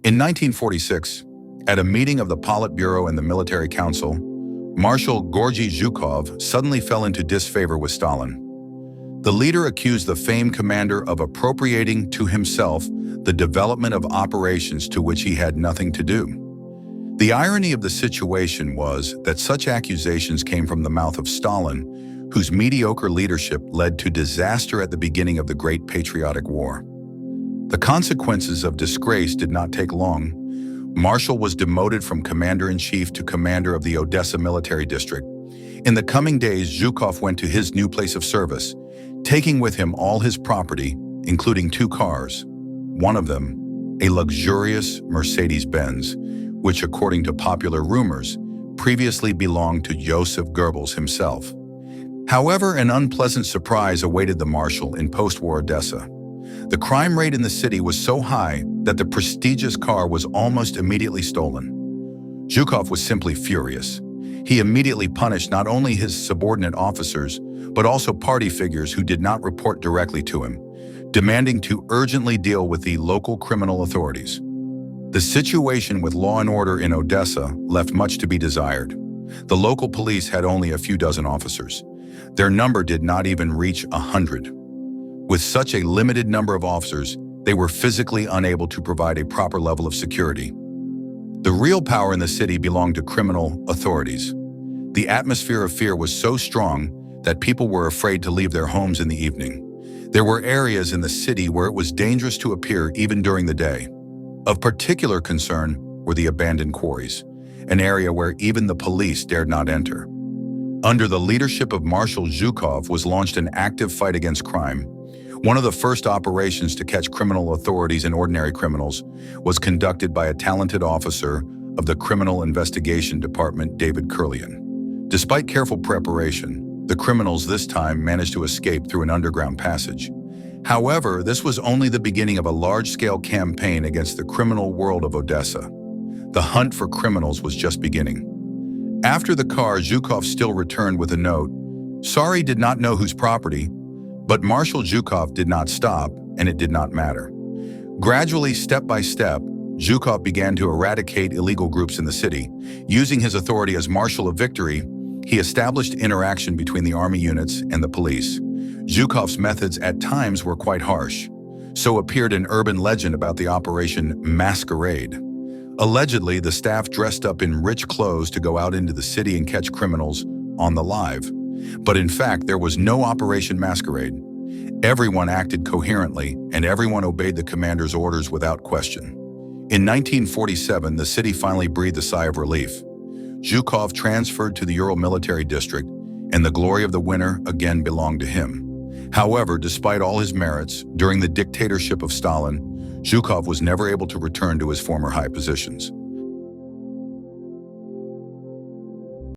In 1946, at a meeting of the Politburo and the Military Council, Marshal Georgy Zhukov suddenly fell into disfavor with Stalin. The leader accused the famed commander of appropriating to himself the development of operations to which he had nothing to do. The irony of the situation was that such accusations came from the mouth of Stalin, whose mediocre leadership led to disaster at the beginning of the Great Patriotic War. The consequences of disgrace did not take long. Marshal was demoted from commander-in-chief to commander of the Odessa military district. In the coming days, Zhukov went to his new place of service, taking with him all his property, including 2 cars. One of them, a luxurious Mercedes-Benz, which, according to popular rumors, previously belonged to Joseph Goebbels himself. However, an unpleasant surprise awaited the marshal in post-war Odessa. The crime rate in the city was so high that the prestigious car was almost immediately stolen. Zhukov was simply furious. He immediately punished not only his subordinate officers, but also party figures who did not report directly to him, demanding to urgently deal with the local criminal authorities. The situation with law and order in Odessa left much to be desired. The local police had only a few dozen officers. Their number did not even reach 100. With such a limited number of officers, they were physically unable to provide a proper level of security. The real power in the city belonged to criminal authorities. The atmosphere of fear was so strong that people were afraid to leave their homes in the evening. There were areas in the city where it was dangerous to appear even during the day. Of particular concern were the abandoned quarries, an area where even the police dared not enter. Under the leadership of Marshal Zhukov was launched an active fight against crime. One of the first operations to catch criminal authorities and ordinary criminals was conducted by a talented officer of the Criminal Investigation Department, David Kurlian. Despite careful preparation, the criminals this time managed to escape through an underground passage. However, this was only the beginning of a large-scale campaign against the criminal world of Odessa. The hunt for criminals was just beginning. After the car, Zhukov still returned with a note. Sorry, did not know whose property. But Marshal Zhukov did not stop, and it did not matter. Gradually, step by step, Zhukov began to eradicate illegal groups in the city. Using his authority as Marshal of Victory, he established interaction between the army units and the police. Zhukov's methods at times were quite harsh. So appeared an urban legend about the Operation Masquerade. Allegedly, the staff dressed up in rich clothes to go out into the city and catch criminals on the live. But in fact, there was no Operation Masquerade. Everyone acted coherently, and everyone obeyed the commander's orders without question. In 1947, the city finally breathed a sigh of relief. Zhukov transferred to the Ural military district, and the glory of the winner again belonged to him. However, despite all his merits, during the dictatorship of Stalin, Zhukov was never able to return to his former high positions.